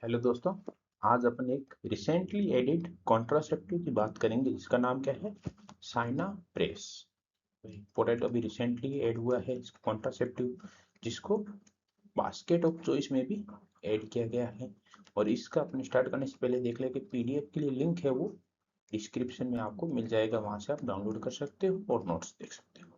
Hello दोस्तों। आज अपन एक रिसेंटली एडिड कॉन्ट्रासेप्टिव की बात करेंगे जिसका नाम क्या है, साइना प्रेस। इंपॉर्टेंट अभी रिसेंटली ऐड हुआ है कॉन्ट्रासेप्टिव, जिसको बास्केट ऑफ चॉइस में भी ऐड किया गया है। और इसका अपने स्टार्ट करने से पहले देख लें कि पीडीएफ के लिए लिंक है, वो डिस्क्रिप्शन में आपको मिल जाएगा, वहां से आप डाउनलोड कर सकते हो और नोट्स देख सकते हो।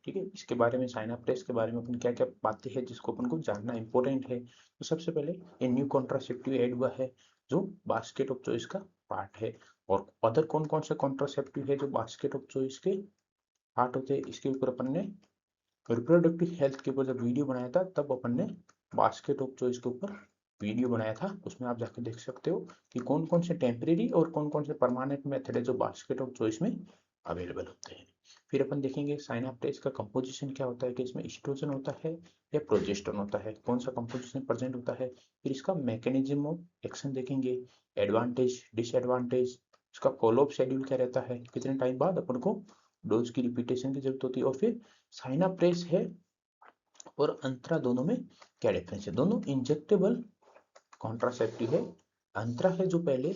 ठीक है, इसके बारे में साइन अप प्रेस के बारे में अपन क्या क्या बातें हैं जिसको अपन को जानना इंपॉर्टेंट है। तो सबसे पहले ये न्यू कॉन्ट्रासेप्टिव ऐड हुआ है जो बास्केट ऑफ चॉइस का पार्ट है। और अदर कौन कौन से कॉन्ट्रासेप्टिव है जो बास्केट ऑफ चॉइस के पार्ट होते हैं, इसके ऊपर अपन ने रिप्रोडक्टिव हेल्थ के ऊपर जब वीडियो बनाया था तब अपन ने बास्केट ऑफ चॉइस के ऊपर वीडियो बनाया था। उसमें आप जाकर देख सकते हो कि कौन कौन से टेम्परेरी और कौन कौन से परमानेंट मेथड है जो बास्केट ऑफ चॉइस में अवेलेबल होते हैं। फिर अपन देखेंगे साइनाप्टेज का कंपोजिशन क्या होता है, कि इसमें एस्ट्रोजन होता है या प्रोजेस्टेरोन होता है, कौन सा कंपोजिशन प्रेजेंट होता है। फिर इसका मैकेनिज्म ऑफ एक्शन देखेंगे, एडवांटेज डिसएडवांटेज, इसका फॉलोअप शेड्यूल क्या रहता है, कितने टाइम बाद अपन को डोज की रिपीटेशन की जरूरत होती है। और फिर साइनाप्रेस है और अंतरा, दोनों में क्या डिफरेंस है। दोनों इंजेक्टेबल कॉन्ट्रासेप्टिव है। अंतरा है जो पहले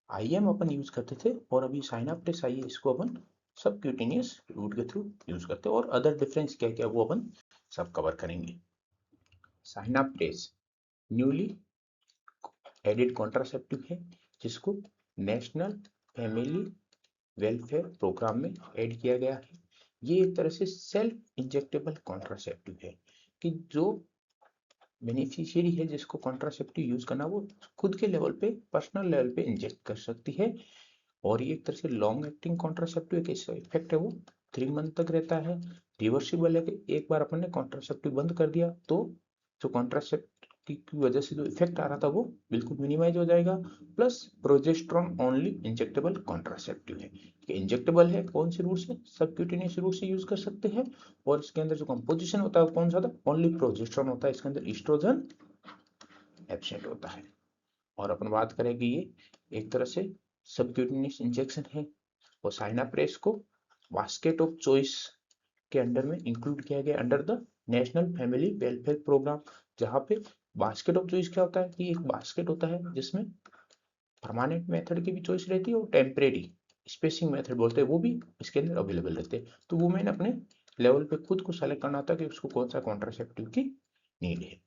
आईएम अपन यूज करते थे और अभी साइनाप्रेस आई है, इसको अपन सबक्यूटेनियस रूट के थ्रू यूज करते हैं। और अदर डिफरेंस क्या क्या वो अपन सब कवर करेंगे। साइनाप्रेस न्यूली एडेड कॉन्ट्रासेप्टिव है जिसको नेशनल फैमिली वेलफेयर प्रोग्राम में ऐड किया गया है। ये एक तरह से सेल्फ इंजेक्टेबल कॉन्ट्रासेप्टिव है कि जो बेनिफिशियरी है जिसको कॉन्ट्रासेप्टिव यूज करना, वो खुद के लेवल पे पर्सनल लेवल पे इंजेक्ट कर सकती है। और ये एक तरह से लॉन्ग एक्टिंग कॉन्ट्रासेप्टिव है, इसका इफेक्ट है वो 3 मंथ तक रहता है। रिवर्सिबल है कि एक बार अपन ने कॉन्ट्रासेप्टिव बंद कर दिया तो जो कॉन्ट्रासेप्टिव की वजह से जो इफेक्ट आ रहा था वो बिल्कुल मिनिमाइज हो जाएगा। Plus progesterone only injectable contraceptive है, इंजेक्टेबल है, कौन से रूट से, सबक्यूटेनियस रूट से यूज कर सकते हैं। और इसके अंदर जो कंपोजिशन होता है वो कौन सा था, ओनली प्रोजेस्ट्रॉन होता है, इसके अंदर एस्ट्रोजन एब्सेंट होता है। और अपन बात करें कि ये एक तरह से सबक्यूटेनियस इंजेक्शन है। और साइनाप्रेस को बास्केट ऑफ चॉइस के अंडर में इंक्लूड किया गया under the national family welfare programme, जहाँ पे बास्केट ऑफ चॉइस क्या होता है कि एक बास्केट होता है जिसमें परमानेंट मेथड की भी चॉइस रहती है और टेम्परेरी स्पेसिंग मेथड बोलते हैं वो भी इसके अंदर अवेलेबल रहते हैं। तो वुमेन अपने लेवल पे खुद को सेलेक्ट करना होता है कि उसको कौन सा कॉन्ट्रासेप्टिव की नीड है।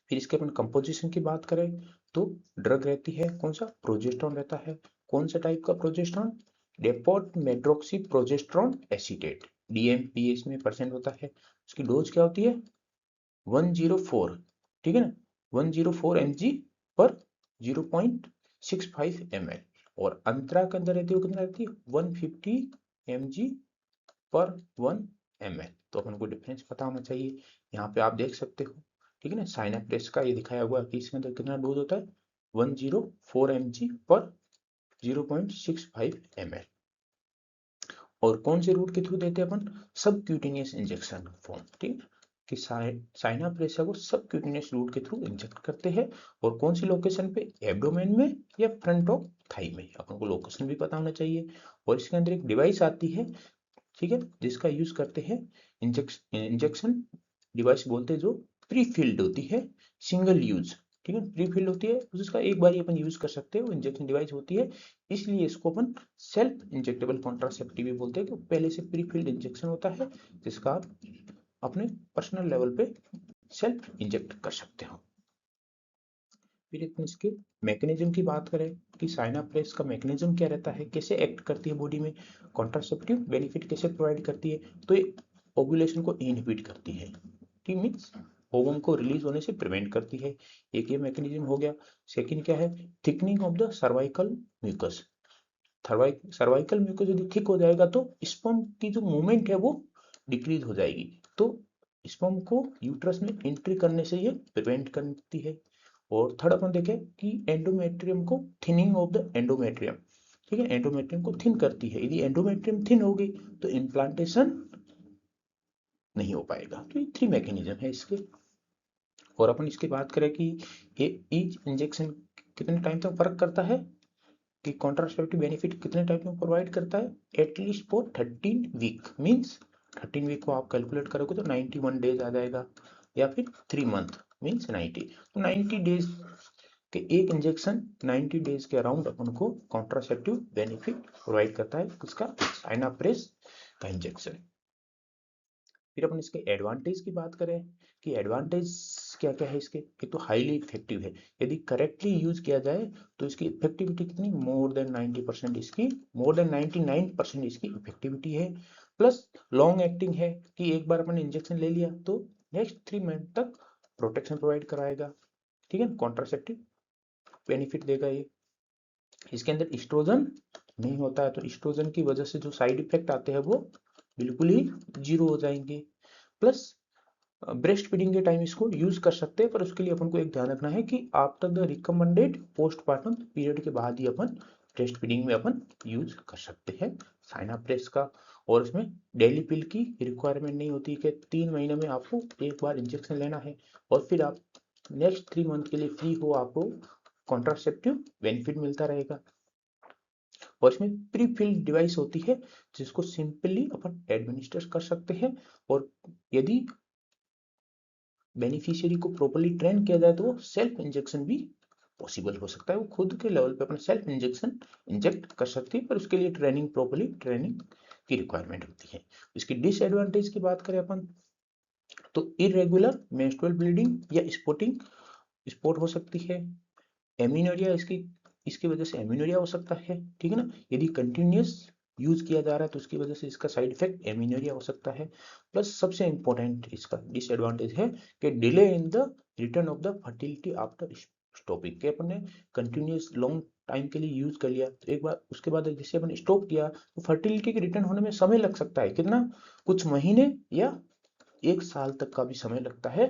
फिर इसके अपन कंपोजिशन की बात करें तो ड्रग रहती है, कौन सा, प्रोजेस्टेरोन रहता है। कौन सा टाइप का progesterone, deputy medroxy progesterone acetate, DMP इसमें परसेंट होता है। उसकी डोज क्या होती है, 104, ठीक है ना, 104 mg पर 0.65 ml। और अंतरा के अंदर रहती है, कितना रहती है, 150 mg पर 1 ml। तो अपन को डिफरेंस पता होना चाहिए, यहाँ पे आप देख सकते हो। ठीक है ना, साइनाप्रेस का ये दिखाया हुआ है कि इसके अंदर कितना डोज होता है, 104 mg पर 0.65 ml। और कौन से रूट के थ्रू देते हैं अपन, सब क्यूटेनियस इंजेक्शन फॉर्म, ठीक है, कि साइनाप्रेसा को सब क्यूटेनियस रूट के थ्रू इंजेक्ट करते हैं। और कौन सी लोकेशन पे, एब्डोमेन में या फ्रंट ऑफ थाई में, अपन को लोकेशन भी पता होना चाहिए। और इसके अंदर एक डिवाइस आती है, ठीक है, जिसका यूज करते हैं, इंजेक्शन डिवाइस बोलते हैं, जो प्री फिल्ड होती है, सिंगल यूज, ठीक है, प्री फिल्ड होती है, उसका एक बार ही अपन यूज कर सकते हैं, वो इंजेक्शन डिवाइस होती है। इसलिए इसको अपन सेल्फ इंजेक्टेबल कॉन्ट्रासेप्टिव भी बोलते हैं, कि पहले से प्री फिल्ड इंजेक्शन होता है जिसका आप अपने पर्सनल लेवल पे सेल्फ इंजेक्ट कर सकते हो। फिर अपन इसके मैकेनिज्म की बात करें कि साइनाप्रेस का मैकेनिज्म क्या रहता है, कैसे एक्ट करती है बॉडी में, कॉन्ट्रासेप्टिव बेनिफिट कैसे प्रोवाइड करती है। तो ये ओव्यूलेशन को इनहिबिट करती है, ठीक, मीन्स ओवम को रिलीज होने से प्रिवेंट करती है, एक ये मैकेनिज्म हो गया। सेकंड क्या है, thickening of the cervical mucus. Cervical mucus यदि थिक हो जाएगा तो स्पर्म की जो मूवमेंट है वो डिक्रीज हो जाएगी, तो स्पर्म को यूट्रस में एंट्री करने से ये प्रिवेंट करती है। और थर्ड अपन देखें कि एंडोमेट्रियम को, थिनिंग ऑफ द एंडोमेट्रियम, ठीक है, एंडोमेट्रियम को थिन करती है, यदि एंडोमेट्रियम थिन हो गई तो इम्प्लांटेशन नहीं हो पाएगा। तो ये 3 मैकेनिज्म है इसके। और अपन इसकी बात करें कि ये ईच इंजेक्शन कितने टाइम तक वर्क करता है, कि कॉन्ट्रासेप्टिव बेनिफिट कितने टाइम में प्रोवाइड करता है, at least for 13 week, means 13 week को आप कैलकुलेट करोगे तो 91 डेज आ जाएगा, या फिर 3 मंथ मीन्स 90, तो 90 डेज कि एक इंजेक्शन 90 डेज के अराउंड अपन को कॉन्ट्रासेप्टिव बेनिफिट प्रोवाइड करता है, उसका साइनाप्रेस का इंजेक्शन। फिर अपन इसके एडवांटेज की बात करें कि एडवांटेज क्या क्या है इसके, एक तो हाईली इफेक्टिव है, यदि करेक्टली यूज किया जाए तो इसकी इफेक्टिविटी कितनी, मोर देन 90% इसकी, मोर देन 99% इसकी इफेक्टिविटी है। प्लस लॉन्ग एक्टिंग है कि एक बार अपन इंजेक्शन ले लिया तो नेक्स्ट 3 मंथ तक प्रोटेक्शन प्रोवाइड कराएगा, ठीक है, कॉन्ट्रासेप्टिव बेनिफिट देगा ये। इसके अंदर एस्ट्रोजन नहीं होता है, तो एस्ट्रोजन की वजह से जो साइड इफेक्ट आते हैं वो बिल्कुल ही जीरो हो जाएंगे। प्लस ब्रेस्ट फीडिंग के टाइम इसको यूज कर सकते हैं, पर उसके लिए अपन को एक ध्यान रखना है कि after the recommended postpartum period के बाद ही अपन ब्रेस्ट फीडिंग में अपन यूज कर सकते हैं साइनाप्रेस का। और इसमें डेली पिल की रिक्वायरमेंट नहीं होती कि 3 महीने में आपको एक बार इंजेक्शन लेना है और फिर आप नेक्स्ट 3 मंथ के लिए फ्री हो, आपको कॉन्ट्रासेप्टिव बेनिफिट मिलता रहेगा। और इसमें प्री फिल्ड डिवाइस होती है जिसको सिंपली अपन एडमिनिस्टर कर सकते हैं, और यदि बेनिफिशियरी को प्रॉपर्ली ट्रेन किया जाए तो वो सेल्फ इंजेक्शन भी पॉसिबल हो सकता है, वो खुद के लेवल पे अपना सेल्फ इंजेक्शन इंजेक्ट कर सकती है, पर उसके लिए प्रॉपर्ली ट्रेनिंग की रिक्वायरमेंट होती है। इसकी डिसएडवांटेज की बात करें अपन तो इरेगुलर मेंस्ट्रुअल ब्लीडिंग या स्पॉट हो सकती है, एमिनोरिया इसकी वजह से एमिनोरिया हो सकता है, ठीक है ना, यदि कंटिन्यूस यूज किया जा रहा है तो उसकी वजह से इसका साइड इफेक्ट एमिनोरिया हो सकता है। प्लस सबसे इंपॉर्टेंट इसका डिसएडवांटेज है कि delay in the return of the fertility after stopping, के अपने कंटिन्यूस लॉन्ग टाइम के लिए यूज कर लिया तो एक बार उसके बाद जैसे अपन स्टॉप किया तो फर्टिलिटी के रिटर्न होने में समय लग सकता है, कितना, कुछ महीने या 1 साल तक का भी समय लगता है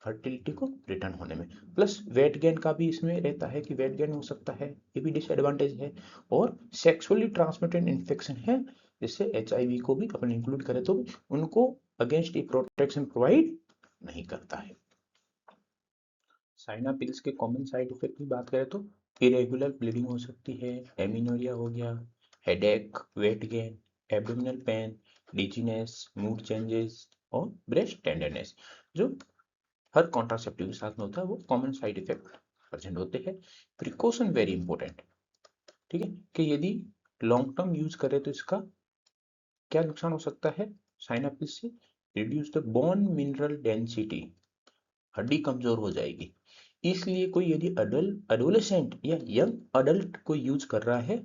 फर्टिलिटी को रिटर्न होने में। प्लस वेट गेन का भी इसमें रहता है कि वेट गेन हो सकता है, ये भी डिसएडवांटेज है। और सेक्सुअली ट्रांसमिटेड इन्फेक्शन है, जिससे HIV को भी अपन इंक्लूड करें तो उनको अगेंस्ट प्रोटेक्शन प्रोवाइड नहीं करता है। साइना पिल्स के कॉमन साइड इफेक्ट की बात करें तो इरेगुलर ब्लीडिंग हो सकती है, एमिनोरिया हो गया, headache, weight gain, abdominal pain, dizziness, mood changes और ब्रेस्ट टेंडरनेस, जो हर कॉन्ट्रासेप्टिव के साथ में होता है, वो कॉमन साइड इफेक्ट प्रेजेंट होते हैं। प्रिकॉशन वेरी इंपॉर्टेंट, ठीक है, कि यदि लॉन्ग टर्म यूज करें तो इसका क्या नुकसान हो सकता है, साइनापिस से reduce the bone mineral density, हड्डी कमजोर हो जाएगी। इसलिए कोई यदि अडोलेसेंट या यंग अडल्ट को यूज कर रहा है,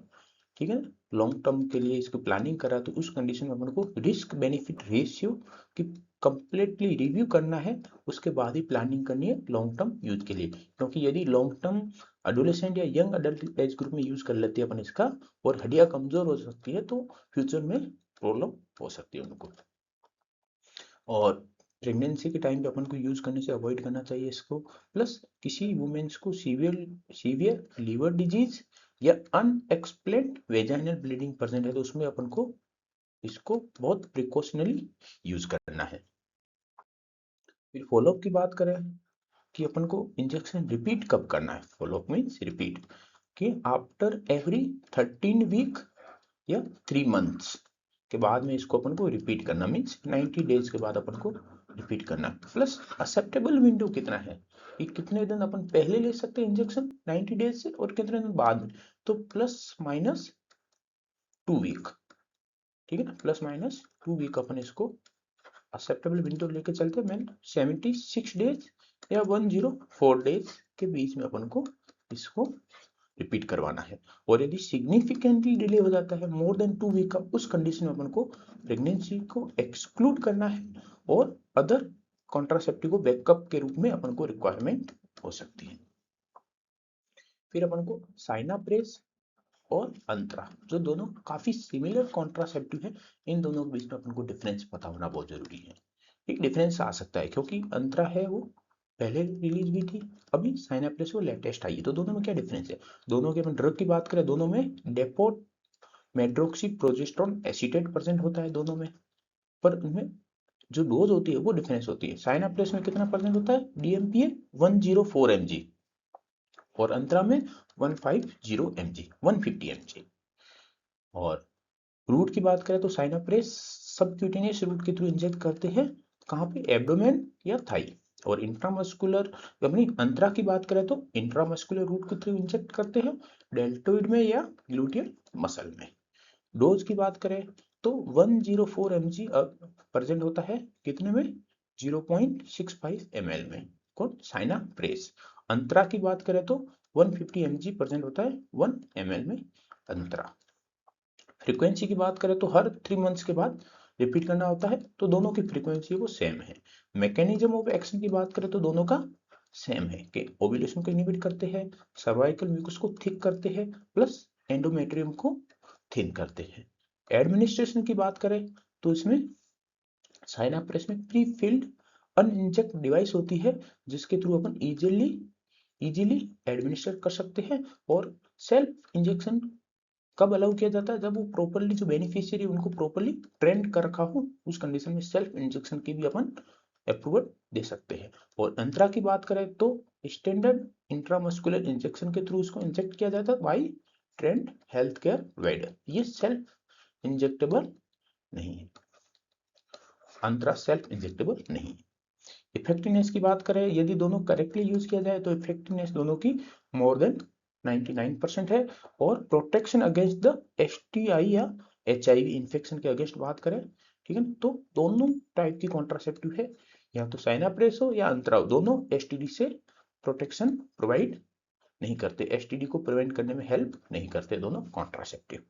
ठीक है ना, लॉन्ग टर्म के लिए इसको प्लानिंग करा तो उस कंडीशन में अपन को रिस्क बेनिफिट रेशियो की कंप्लीटली रिव्यू करना है, उसके बाद ही प्लानिंग करनी है लॉन्ग टर्म यूज के लिए। क्योंकि यदि लॉन्ग टर्म अडोलेसेंट या यंग अडल्ट एज ग्रुप में यूज कर लेते हैं अपन इसका और हड्डियां कमजोर हो सकती है तो फ्यूचर में प्रॉब्लम हो सकती है उनको। और प्रेगनेंसी के टाइम पे अपन को यूज करने से अवॉइड करना चाहिए इसको। प्लस किसी वुमेन्स को सीवियर लीवर डिजीज या अनएक्सप्लेन्ड वेजाइनल ब्लीडिंग प्रेजेंट है तो उसमें अपन को इसको बहुत प्रिकॉशनली यूज करना है। फिर फॉलोअप की बात करें कि अपन को इंजेक्शन रिपीट कब करना है, फॉलोअप मीन्स रिपीट कि आफ्टर एवरी 13 वीक या 3 मंथ्स के बाद में इसको अपन को रिपीट करना, मीन्स 90 डेज के बाद अपन को रिपीट करना। प्लस एक्सेप्टेबल विंडो कितना है कि कितने दिन अपन पहले ले सकते हैं इंजेक्शन 90 डेज से और कितने दिन बाद में, तो प्लस माइनस 2 वीक, ठीक है ना, प्लस माइनस 2 वीक अपन इसको एक्सेप्टेबल विंडो लेके चलते हैं। 76 डेज या 104 डेज के बीच में अपन को इसको रिपीट करवाना है। और यदि सिग्निफिकेंटली डिले हो जाता है मोर देन 2 वीक का, उस कंडीशन में अपन को प्रेगनेंसी को एक्सक्लूड करना है और अदर कॉन्ट्रासेप्टिव को बैकअप के रूप में अपन को रिक्वायरमेंट हो सकती है। फिर अपन को साइनाप्रेस और अंतरा, जो दोनों काफी सिमिलर कॉन्ट्रासेप्टिव है, इन दोनों के बीच में अपन को डिफरेंस पता होना बहुत जरूरी है। एक डिफरेंस आ सकता है क्योंकि अंतरा है वो पहले रिलीज हुई थी, अभी साइनाप्रेस वो लेटेस्ट आई है, तो दोनों में क्या डिफरेंस है। दोनों के अपन ड्रग की बात करें, दोनों में डेपोट मेट्रोक्सी प्रोजेस्टेरोन एसीटेट प्रेजेंट होता है दोनों में, पर उनमें जो डोज होती है वो डिफरेंस होती है। साइनाप्रेस में कितना परसेंट होता है, DMPA 104 mg और अंतरा में 150 mg 150 mg। और रूट की बात करें तो साइनाप्रेस सबक्यूटेनियस रूट के थ्रू इंजेक्ट करते हैं, कहाँ पे, एब्डोमेन या थाई, और इंट्रामस्कुलर अपनी अंतरा की बात करें तो इंट्रामस्कुलर रूट के थ्रू इंजेक्ट करते हैं डेल्टोइड में या ग्लूटियल मसल में। डोज की बात करें तो 104 mg प्रेजेंट होता है कितने में 0.65 ml में कौन साइनाप्रेस। अंतरा की बात करें तो 150 mg प्रेजेंट होता है 1 ml में अंतरा। फ्रीक्वेंसी की बात करें तो हर 3 मंथ्स के बाद रिपीट करना होता है तो दोनों की फ्रीक्वेंसी वो सेम है। मैकेनिज्म ऑफ एक्शन की बात करें तो दोनों का सेम है कि ओव्यूलेशन को इनहिबिट करते हैं, सर्वाइकल म्यूकस को थिक करते हैं, प्लस एंडोमेट्रियम को थिन करते हैं। एडमिनिस्ट्रेशन की बात करें तो इसमें साइनाप्रेस में प्री फिल्ड अनइंजेक्ट डिवाइस होती है जिसके थ्रू अपन इजीली एडमिनिस्टर कर सकते हैं। और सेल्फ इंजेक्शन कब अलाउ किया जाता है जब वो प्रॉपरली जो बेनिफिशियरी उनको प्रॉपरली ट्रेंड कर रखा हो, उस कंडीशन में सेल्फ इंजेक्शन की भी अपन अप्रूवल दे सकते हैं। और अंतरा की बात करें तो स्टैंडर्ड इंट्रामस्कुलर इंजेक्शन के थ्रू उसको इंजेक्ट किया जाता है by trained health care provider. ये सेल्फ इंजेक्टेबल नहीं है, अंतरा सेल्फ इंजेक्टेबल नहीं है। इफेक्टिवनेस की बात करें यदि दोनों करेक्टली यूज किया जाए तो इफेक्टिवनेस दोनों की मोर देन 99% है। और प्रोटेक्शन अगेंस्ट द STI या HIV इन्फेक्शन के अगेंस्ट बात करें, ठीक है, तो दोनों टाइप की कॉन्ट्रासेप्टिव है, या तो साइनाप्रेस हो या अंतरा हो, दोनों STD से प्रोटेक्शन प्रोवाइड नहीं करते, STD को प्रिवेंट करने में हेल्प नहीं करते दोनों कॉन्ट्रासेप्टिव।